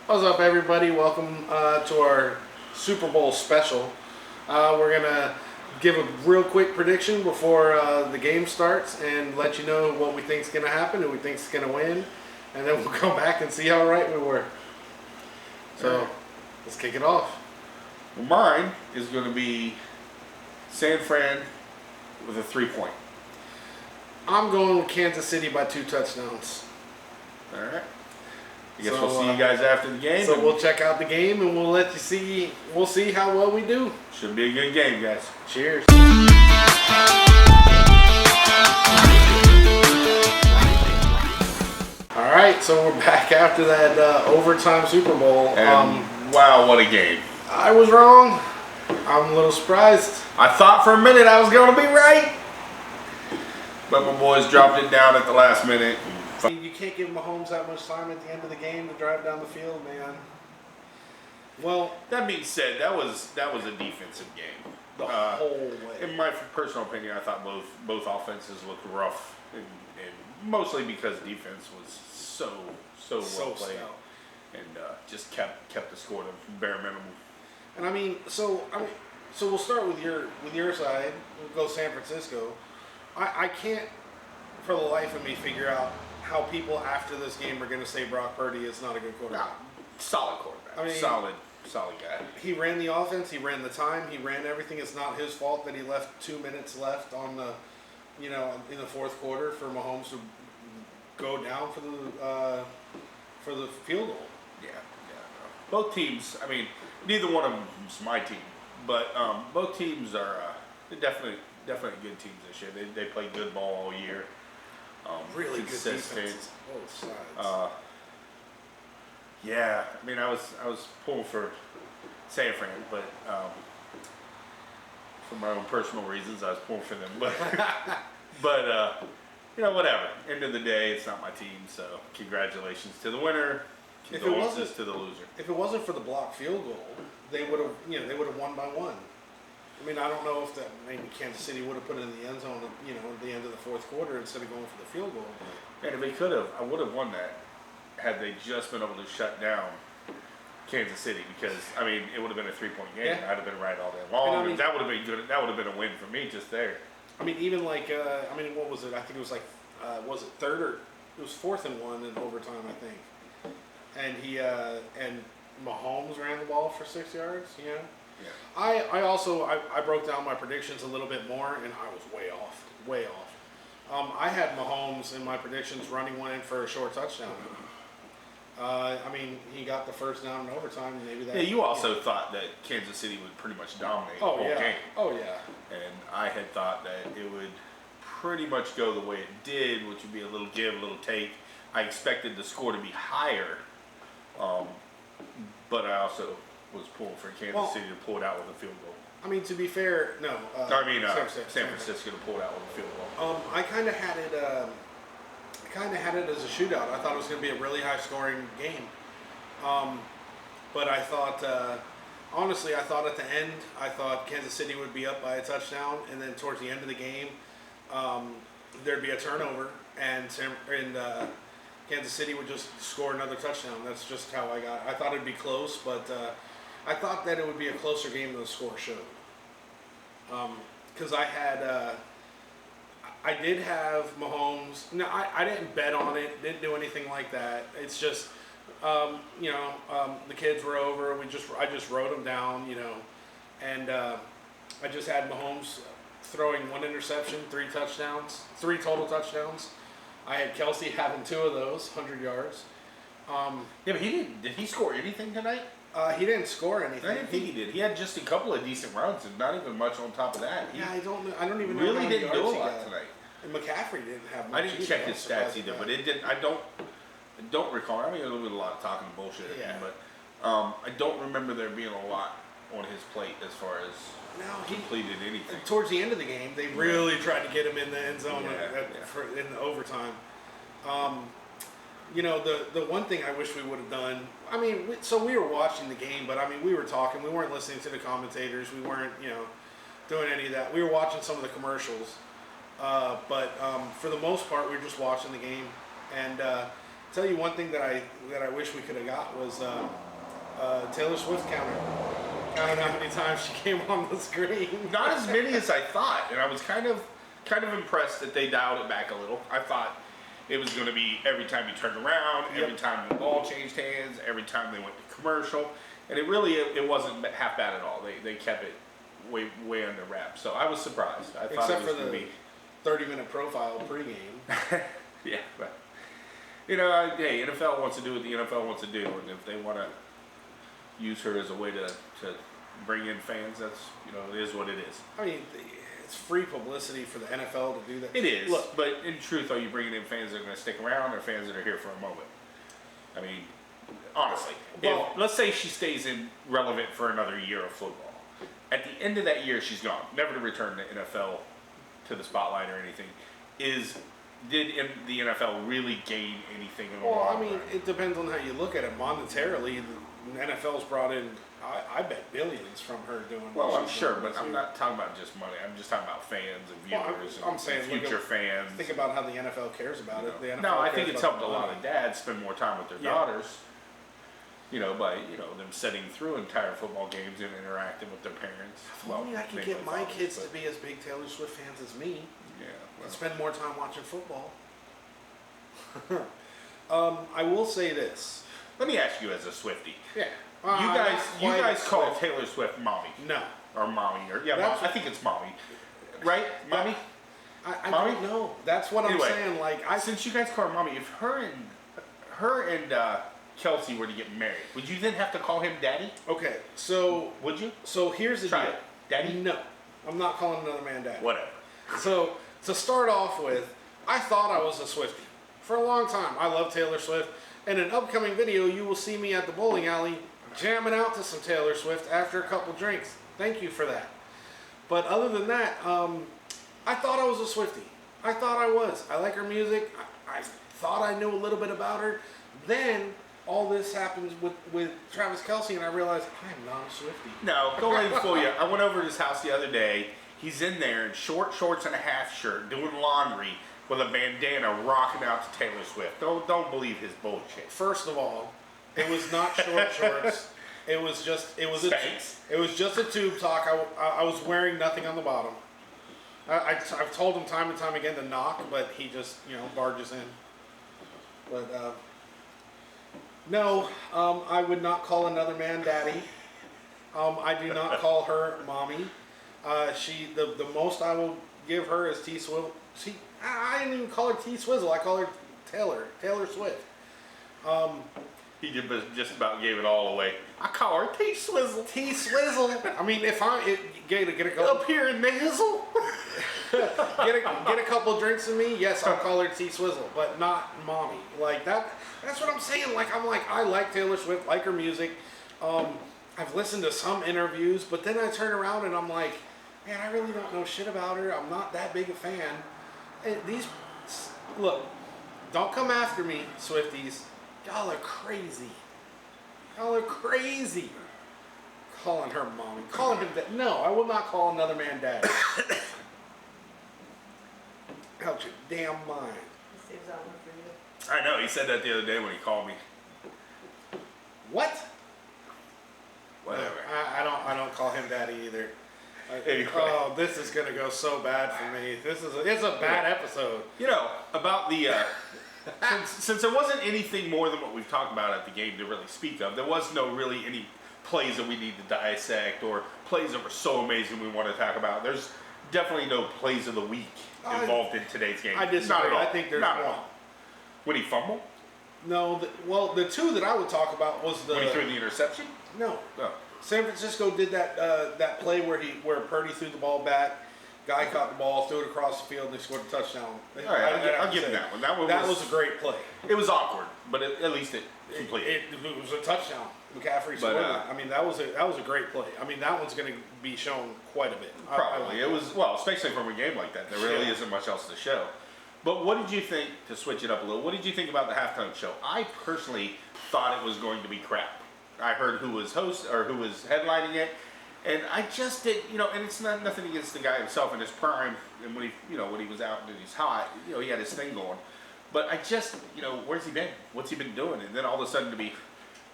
What's up, everybody? Welcome to our Super Bowl special. We're gonna give a real quick prediction before the game starts and let you know what we think is gonna happen, who we think is gonna win, and then we'll come back and see how right we were. So let's kick it off. Well, mine is going to be San Fran with a 3-point. I'm going with Kansas City by 2 touchdowns. All right. I guess we'll see you guys after the game. So we'll check out the game and we'll let you see. We'll see how well we do. Should be a good game, guys. Cheers. All right, so we're back after that overtime Super Bowl. And wow, what a game! I was wrong. I'm a little surprised. I thought for a minute I was going to be right, but my boys dropped it down at the last minute. You can't give Mahomes that much time at the end of the game to drive down the field, man. Well, that being said, that was a defensive game. The whole way. In my personal opinion, I thought both offenses looked rough, and mostly because defense was so well played, and just kept the score to bare minimum. And so we'll start with your side. We'll go San Francisco. I can't, for the life of me, figure out how people after this game are going to say Brock Purdy is not a good quarterback. Solid quarterback. Solid guy. He ran the offense. He ran the time. He ran everything. It's not his fault that he left 2 minutes left on the, in the fourth quarter for Mahomes to go down for the field goal. Yeah. No. Both teams. Neither one of them is my team, but both teams are they're definitely good teams this year. They play good ball all year. Really good defenses, both sides. Yeah, I was pulling for San Fran, but for my own personal reasons, I was pulling for them. But whatever. End of the day, it's not my team. So congratulations to the winner. Condolences to the loser. If it wasn't for the blocked field goal, they would have won by 1. I don't know if maybe Kansas City would have put it in the end zone, at the end of the fourth quarter instead of going for the field goal. And if they could have, I would have won that had they just been able to shut down Kansas City, because it would have been a 3-point game. Yeah. I'd have been right all day long. That would have been good. That would have been a win for me just there. Even what was it? I think it was was it third or it was 4th and 1 in overtime, I think. And and Mahomes ran the ball for 6 yards. Yeah. I broke down my predictions a little bit more, and I was way off. I had Mahomes in my predictions running one in for a short touchdown. He got the first down in overtime. Maybe that. Yeah, you also thought that Kansas City would pretty much dominate the whole game. Oh yeah. And I had thought that it would pretty much go the way it did, which would be a little give, a little take. I expected the score to be higher, but I also was pulling for Kansas City to pull it out with a field goal. To be fair, no. San Francisco to pull it out with a field goal. I kind of had it as a shootout. I thought it was going to be a really high scoring game. But I thought, honestly, at the end, I thought Kansas City would be up by a touchdown, and then towards the end of the game, there'd be a turnover, and Kansas City would just score another touchdown. That's just how I thought it'd be close, but I thought that it would be a closer game than the score showed. Because I did have Mahomes. No, I didn't bet on it. Didn't do anything like that. It's just, the kids were over. I just wrote them down, and I just had Mahomes throwing 1 interception, 3 touchdowns, 3 total touchdowns. I had Kelsey having 2 of those, 100 yards. But he didn't. Did he score anything tonight? He didn't score anything. I didn't think he did. He had just a couple of decent runs and not even much on top of that. I don't even know really how didn't many do a yards lot tonight. And McCaffrey didn't have much. I didn't check his stats either, but it didn't. I don't recall. It was a lot of talking bullshit, but I don't remember there being a lot on his plate as far as completed anything. Towards the end of the game, they really tried to get him in the end zone in the overtime. The one thing I wish we would have done. So we were watching the game, but we were talking. We weren't listening to the commentators. We weren't, doing any of that. We were watching some of the commercials, but for the most part, we were just watching the game. And tell you one thing that I wish we could have got was Taylor Swift counter. Counting how many times she came on the screen. Not as many as I thought, and I was kind of impressed that they dialed it back a little. I thought it was going to be every time you turned around, every time the ball changed hands, every time they went to commercial, and it wasn't half bad at all. They kept it way under wraps. So I was surprised. I thought Except it was for going the to be 30-minute profile pregame. yeah, but hey, NFL wants to do what the NFL wants to do, and if they want to use her as a way to bring in fans, that's it is what it is. I mean, it's free publicity for the NFL to do that. It is. Look, but in truth, are you bringing in fans that are going to stick around, or fans that are here for a moment? I mean, honestly, let's say she stays relevant for another year of football. At the end of that year, she's gone, never to return to NFL to the spotlight or anything. Did the NFL really gain anything in the long run? I mean, it depends on how you look at it. Monetarily, the NFL's brought in, I bet, billions from her doing. Well, I'm sure, but I'm not talking about just money. I'm just talking about fans and viewers I'm saying future fans. Think about how the NFL cares about it. The NFL no, I think cares it's about helped a lot of dads spend more time with their daughters. By them sitting through entire football games and interacting with their parents. If only I could get my kids to be as big Taylor Swift fans as me. Yeah. And spend more time watching football. I will say this. Let me ask you, as a Swiftie. Yeah. You guys call Taylor Swift mommy. No. Or mommy. I think it's mommy. Right? Mommy? I don't know. That's what I'm saying. Since you guys call her mommy, if her and Kelsey were to get married, would you then have to call him daddy? Okay, so... Would you? So here's the deal. It. Daddy? No. I'm not calling another man daddy. Whatever. So, to start off with, I thought I was a Swiftie. For a long time, I love Taylor Swift. In an upcoming video, you will see me at the bowling alley jamming out to some Taylor Swift after a couple drinks. Thank you for that. But other than that, I thought I was a Swiftie. I thought I was. I like her music. I thought I knew a little bit about her. Then all this happens with Travis Kelce, and I realized I'm not a Swiftie. No, don't let him fool you. I went over to his house the other day. He's in there in short shorts and a half shirt doing laundry with a bandana rocking out to Taylor Swift. Don't believe his bullshit. First of all, it was not short shorts. It was just a tube top. I was wearing nothing on the bottom. I've told him time and time again to knock, but he just barges in. But no, I would not call another man daddy. I do not call her mommy. The most I will give her is T Swizzle. I didn't even call her T Swizzle. I call her Taylor Swift. He just about gave it all away. I call her T Swizzle. T Swizzle. I mean, if get a couple up here in Nasal, get a couple drinks in me, yes, I'll call her T Swizzle, but not mommy. Like that. That's what I'm saying. I like Taylor Swift, like her music. I've listened to some interviews, but then I turn around and I'm like, man, I really don't know shit about her. I'm not that big a fan. And look, don't come after me, Swifties. Y'all are crazy. Y'all are crazy. Calling her mommy. Calling him that. No, I will not call another man daddy. Out your damn mind. He saves that one for you. I know. He said that the other day when he called me. What? Whatever. I don't call him daddy either. Anyway. Oh, this is gonna go so bad for me. It's a bad episode. About the since there wasn't anything more than what we've talked about at the game to really speak of. There was no really any plays that we need to dissect or plays that were so amazing we want to talk about. There's definitely no plays of the week involved in today's game. I disagree. Not at all. I think there's not one. at all. When he fumbled? No. The two that I would talk about was when he threw the interception? No. Oh. San Francisco did that play where Purdy threw the ball back, guy caught the ball, threw it across the field, and they scored a touchdown. All right, I'll give him that one. That was a great play. It was awkward, but at least it completed. It was a touchdown. McCaffrey scored it. I mean, that was a great play. I mean, that one's going to be shown quite a bit. Probably. It was, especially from a game like that. There really isn't much else to show. But what did you think, to switch it up a little, what did you think about the halftime show? I personally thought it was going to be crap. I heard who was headlining it, and I just did, and it's nothing against the guy himself in his prime, and when he was out and he's hot, he had his thing going. But I just, where's he been? What's he been doing? And then all of a sudden to be,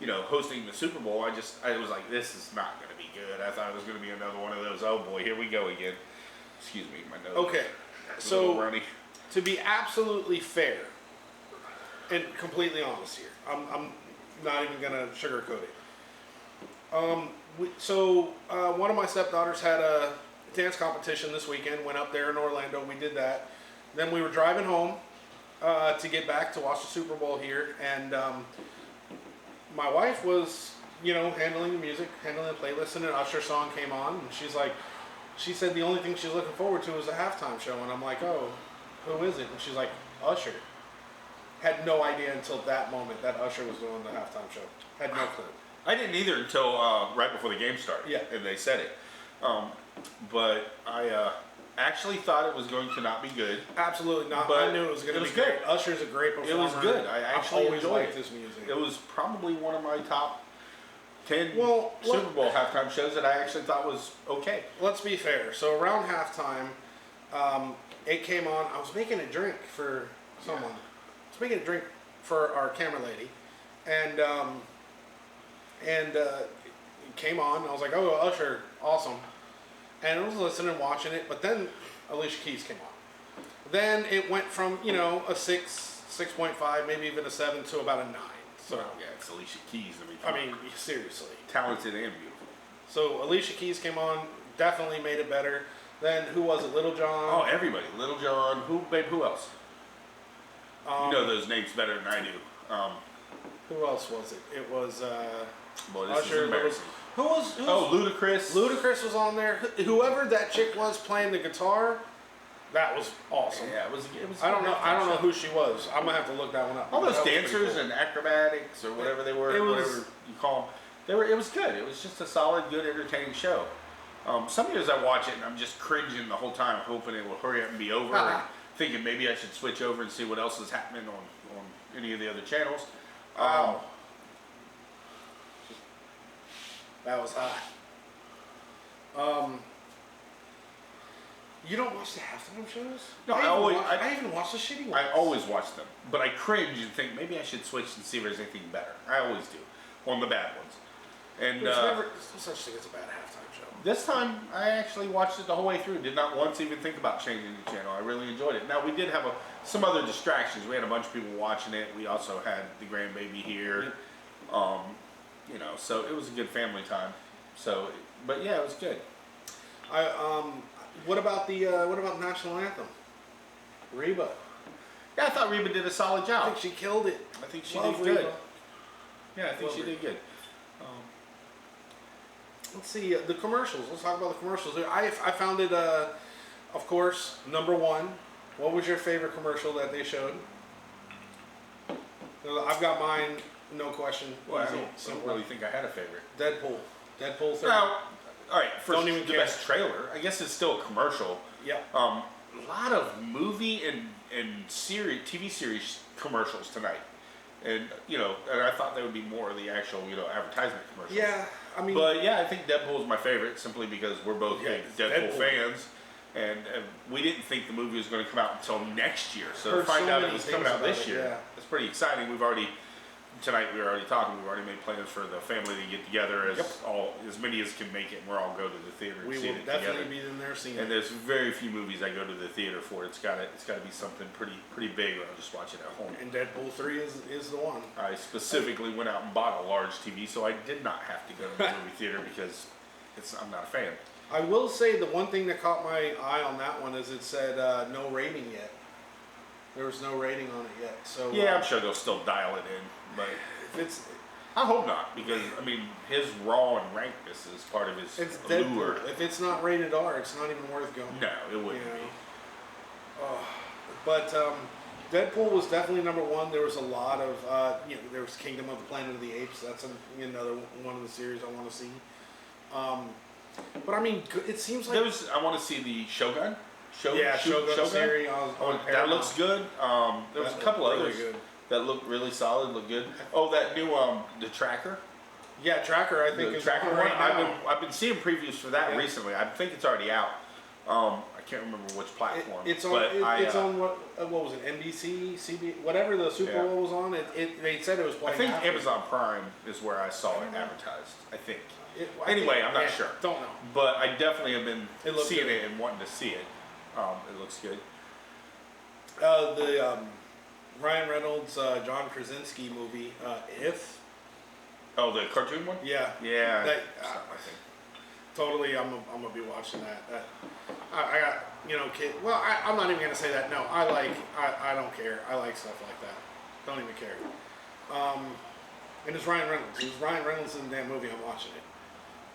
hosting the Super Bowl, I was like, this is not going to be good. I thought it was going to be another one of those, oh boy, here we go again. Excuse me, my nose. Okay, so to be absolutely fair and completely honest here, I'm not even going to sugarcoat it. One of my stepdaughters had a dance competition this weekend, went up there in Orlando, we did that. Then we were driving home to get back to watch the Super Bowl here, and my wife was, handling the music, handling the playlist, and an Usher song came on, and she said the only thing she's looking forward to was the halftime show, and I'm like, oh, who is it? And she's like, Usher. Had no idea until that moment that Usher was doing the halftime show. Had no clue. I didn't either until right before the game started. Yeah. And they said it. But I actually thought it was going to not be good. Absolutely not. But I knew it was going to be good. great. Usher's a great performer. It was good. I actually always enjoyed liked it. his music. It was probably one of my top 10 Well, Super Bowl halftime shows that I actually thought was okay. Let's be fair. So around halftime, it came on. I was making a drink for someone. I was making a drink for our camera lady, and it came on. I was like, "Oh, Usher, awesome!" And I was listening, watching it. But then Alicia Keys came on. Then it went from a 6.5, maybe even a 7 to about a 9. So yeah, it's Alicia Keys. I mean, seriously, talented and beautiful. So Alicia Keys came on, definitely made it better. Then who was it? Little John. Oh, everybody. Little John. Who else? You know those names better than I do. Who else was it? It was Boy, this Usher. is embarrassing. Who was? Ludacris. Ludacris was on there. Whoever that chick was playing the guitar, that was awesome. Yeah, it was. I don't know who she was. I'm gonna have to look that one up. All those That was dancers pretty cool. and acrobatics or whatever they were, whatever you call them, it was good. It was just a solid, good, entertaining show. Some years I watch it and I'm just cringing the whole time, hoping it will hurry up and be over, and thinking maybe I should switch over and see what else is happening on any of the other channels. That was hot. You don't watch the halftime shows? No, I even watch the shitty ones. I always watch them, but I cringe and think maybe I should switch and see if there's anything better. I always do on the bad ones. And there's no such thing as a bad halftime show. This time, I actually watched it the whole way through. Did not once even think about changing the channel. I really enjoyed it. Now, we did have some other distractions. We had a bunch of people watching it. We also had the grandbaby here. So it was a good family time. So, but yeah, it was good. What about the national anthem? Reba. Yeah, I thought Reba did a solid job. I think she killed it. I think she Love did good. Reba. Yeah, I think she did good. Let's see the commercials. Let's talk about the commercials. I found it, of course, number one. What was your favorite commercial that they showed? I've got mine, no question. Well, I don't really think I had a favorite. Deadpool 3. Now, all right, for Don't even the care. best trailer, I guess it's still a commercial. Yeah. A lot of movie and TV series commercials tonight. And I thought there would be more of the actual, advertisement commercials. Yeah, But yeah, I think Deadpool is my favorite simply because we're both big Deadpool fans, and we didn't think the movie was going to come out until next year. So to find out it was coming out this year, it's pretty exciting. We've already talking. We've already made plans for the family to get together as many as can make it, and we're all go to the theater and see it together. We will definitely be in there seeing it. And there's very few movies I go to the theater for. It's got to be something pretty big, or I'll just watch it at home. And Deadpool 3 is the one. I specifically went out and bought a large TV, so I did not have to go to the movie theater because I'm not a fan. I will say the one thing that caught my eye on that one is it said no rating yet. There was no rating on it yet. So yeah, I'm sure they'll still dial it in, but I hope not, because his raw and rankness is part of his allure. If it's not rated R, it's not even worth going. No, it wouldn't be. But Deadpool was definitely number one. There was a lot of there was Kingdom of the Planet of the Apes. That's another one of the series I want to see. But it seems like I want to see the Shogun. Shogun series. That looks good. There was a couple others that looked really solid, looked good. Oh, that new the Tracker. Yeah, Tracker. I think the is Tracker right one. now. I've been seeing previews for that recently. I think it's already out. I can't remember which platform. It's on. It's on what was it? NBC, CB, whatever the Super Bowl was on. They said it was playing. I think after. Amazon Prime is where I saw it advertised. I think. Anyway, I'm not sure. Don't know. But I definitely have been seeing good. it and wanting to see it. It looks good. The Ryan Reynolds, John Krasinski movie, If. Oh, the cartoon one? Yeah. Yeah. That, totally, I'm gonna be watching that. I got kid. Well, I'm not even gonna say that. No, I don't care. I like stuff like that. Don't even care. And it's Ryan Reynolds. It was Ryan Reynolds in the damn movie. I'm watching it.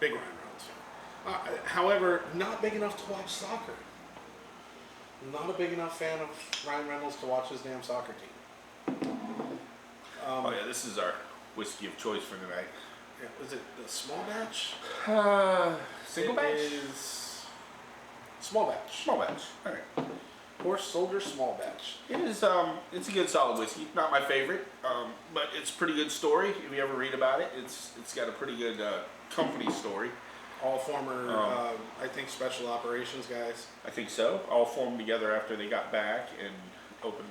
Big Ryan Reynolds fan. However, not big enough to watch soccer. Not a big enough fan of Ryan Reynolds to watch his damn soccer team. Oh yeah, this is our whiskey of choice for tonight. Yeah, is it the small batch? Single batch? It is small batch. Small batch. All right. Horse Soldier Small Batch. It is. It's a good solid whiskey. Not my favorite, but it's a pretty good story. If you ever read about it, it's got a pretty good company story. All former, I think, special operations guys. I think so. All formed together after they got back and opened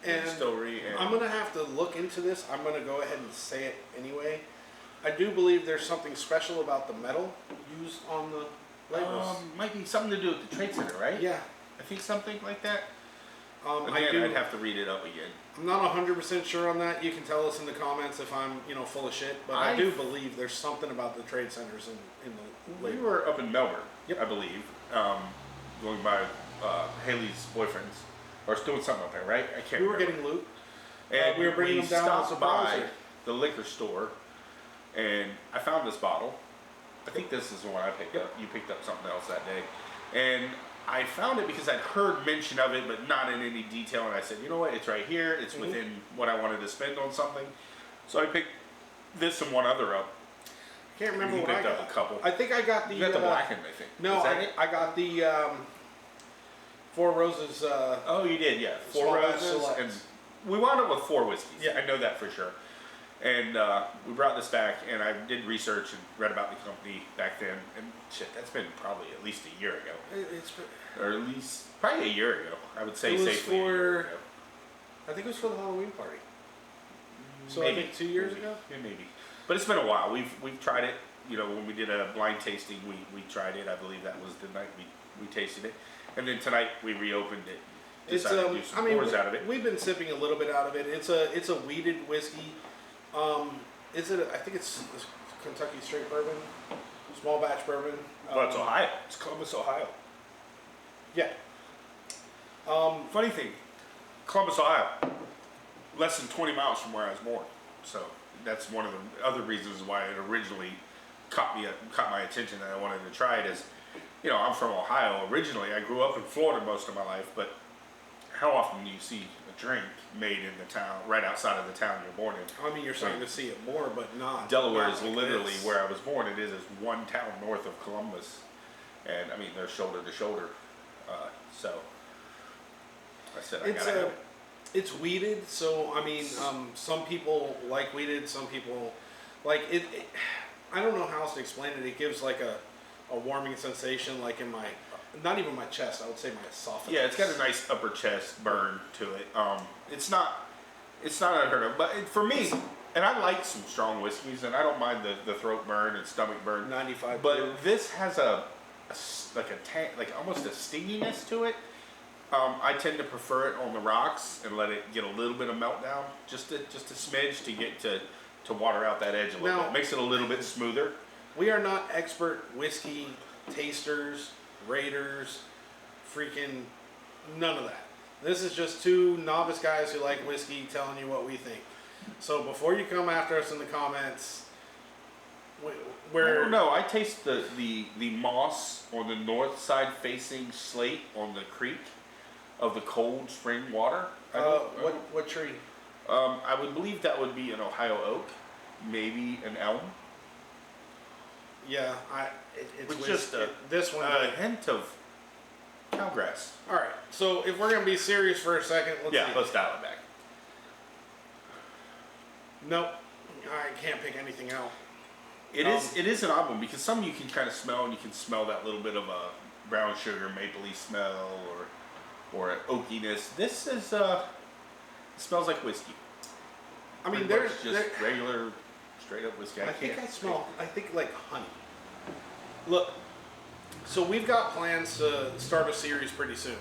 the distillery. And I'm gonna have to look into this. I'm gonna go ahead and say it anyway. I do believe there's something special about the metal used on the labels. Might be something to do with the Trade Center, right? Yeah. I think something like that. Again, I'd have to read it up again. I'm not 100% sure on that. You can tell us in the comments if I'm, full of shit. But I do believe there's something about the trade centers in the label. We were up in Melbourne, Yep. I believe, going by Haley's boyfriend's, or doing something up there, right? I can't We were remember. getting loot. And we were bringing them down stopped as a by browser. the liquor store, and I found this bottle. I think this is the one I picked up. You picked up something else that day. And I found it because I'd heard mention of it, but not in any detail. And I said, you know what? It's right here. It's within what I wanted to spend on something. So I picked this and one other up. I can't remember what I picked got. up a couple. I think I got the. You got the blackened, I think. No, I got the Four Roses. Oh, you did, yeah. Small Four batch Roses. select. And we wound up with 4 whiskeys. Yeah. I know that for sure. And we brought this back, and I did research and read about the company back then. And shit, that's been probably at least a year ago. Or at least probably a year ago. I would say It was safely. A year ago. I think it was for the Halloween party. So Maybe. I think 2 years ago. Yeah, maybe. But it's been a while. We've tried it. When we did a blind tasting, we tried it. I believe that was the night we tasted it. And then tonight we reopened it. Decided to do some pours out of it. We've been sipping a little bit out of it. It's a weeded whiskey. I think it's Kentucky straight bourbon, small batch bourbon. Well, it's Ohio. It's Columbus, Ohio. Yeah. Funny thing, Columbus, Ohio, less than 20 miles from where I was born. So that's one of the other reasons why it originally caught my attention that I wanted to try it. Is, I'm from Ohio originally. I grew up in Florida most of my life, but how often do you see a drink made in the town, right outside of the town you're born in? I mean, you're starting to see it more, but not. Delaware not is like literally this. where I was born. It is one town north of Columbus, and I mean they're shoulder to shoulder. So I said I gotta have it. It's weeded, so I mean, some people like weeded, some people like it. I don't know how else to explain it. It gives like a warming sensation, like in my, not even my chest. I would say my esophagus. Yeah, it's got a nice upper chest burn to it. It's not unheard of, but for me, and I like some strong whiskeys, and I don't mind the throat burn and stomach burn. 95. But this has like almost a stinginess to it. I tend to prefer it on the rocks and let it get a little bit of meltdown, just a smidge to get to water out that edge a little bit. Makes it a little bit smoother. We are not expert whiskey tasters, raters, freaking none of that. This is just two novice guys who like whiskey telling you what we think. So before you come after us in the comments, I don't know. I taste the moss on the north side facing slate on the creek of the cold spring water. What tree? I would believe that would be an Ohio oak, maybe an elm. Yeah, it's with just this one. A hint of cowgrass. All right, so if we're gonna be serious for a second, let's dial it back. Nope, I can't pick anything out. It is an odd one because some you can kind of smell, and you can smell that little bit of brown sugar, mapley smell, or an oakiness. This is smells like whiskey. I mean, Pretty much just regular, straight up whiskey. I think like honey. Look, so we've got plans to start a series pretty soon,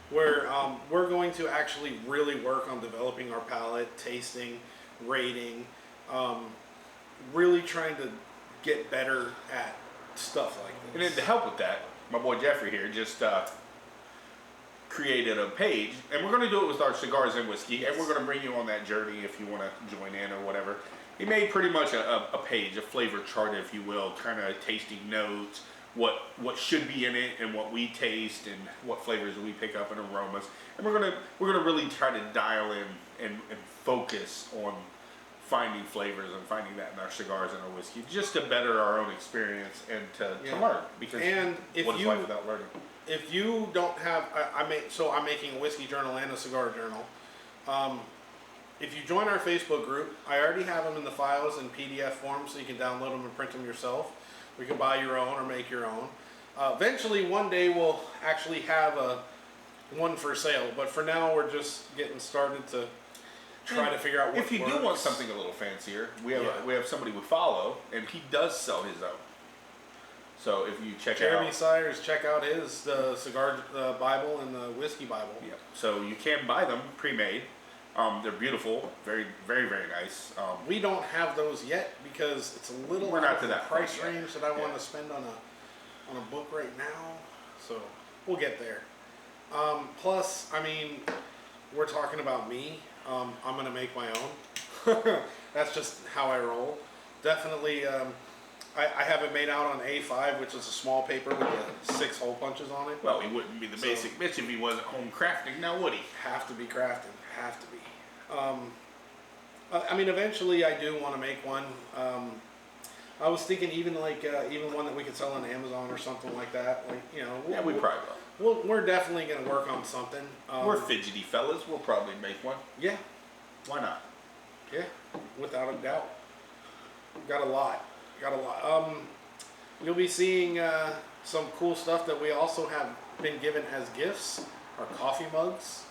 where we're going to actually really work on developing our palate, tasting, rating, really trying to get better at stuff like this. And then to help with that, my boy Jeffrey here just created a page, and we're going to do it with our cigars and whiskey, Yes. and we're going to bring you on that journey if you want to join in or whatever. He made pretty much a page, a flavor chart, if you will, kind of tasting notes, what should be in it, and what we taste, and what flavors we pick up, and aromas. And we're gonna really try to dial in and focus on finding flavors and finding that in our cigars and our whiskey, just to better our own experience and to learn. Because what is life without learning? If you don't have, I'm making a whiskey journal and a cigar journal. If you join our Facebook group, I already have them in the files in PDF form, so you can download them and print them yourself. We can buy your own or make your own. Eventually, one day we'll actually have one for sale, but for now we're just getting started to try to figure out what if you works. do want something a little fancier, we have somebody we follow, and he does sell his own. So if you check Jeremy out Sayers, check out his cigar Bible and the whiskey Bible. Yeah. So you can buy them pre-made. They're beautiful, very, very, very nice. We don't have those yet because it's a little We're out not of to the that price point yet. range that I want to spend on a book right now. So we'll get there. Plus, I mean, we're talking about me. I'm gonna make my own. That's just how I roll. Definitely. I have it made out on A5, which is a small paper with the 6 hole punches on it. Well, he wouldn't be the basic bitch if he wasn't home crafting, now would he? Have to be crafting. Have to be. I mean, eventually I do want to make one. I was thinking even one that we could sell on Amazon or something like that. Like, you know. Yeah, we probably will. We're definitely going to work on something. We're fidgety fellas. We'll probably make one. Yeah. Why not? Yeah, without a doubt. Got a lot. You'll be seeing some cool stuff that we also have been given as gifts. Our coffee mugs.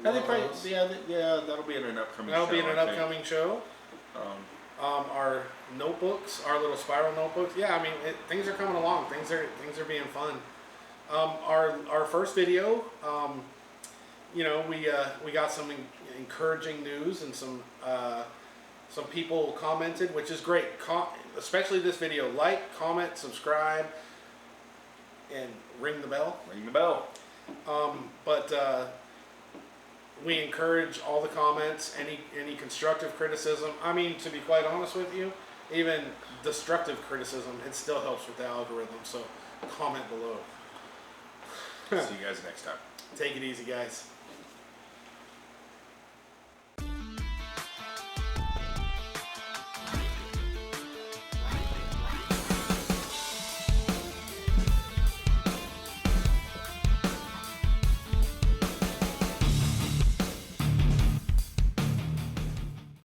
I think that'll be in an upcoming show. That'll be in an upcoming show. Our notebooks, our little spiral notebooks. Yeah, I mean, things are coming along. Things are being fun. Our first video, you know, we got some encouraging news and some people commented, which is great. Especially this video. Like, comment, subscribe, and ring the bell. Ring the bell. We encourage all the comments, any constructive criticism. I mean, to be quite honest with you, even destructive criticism, it still helps with the algorithm. So comment below. See you guys next time. Take it easy, guys.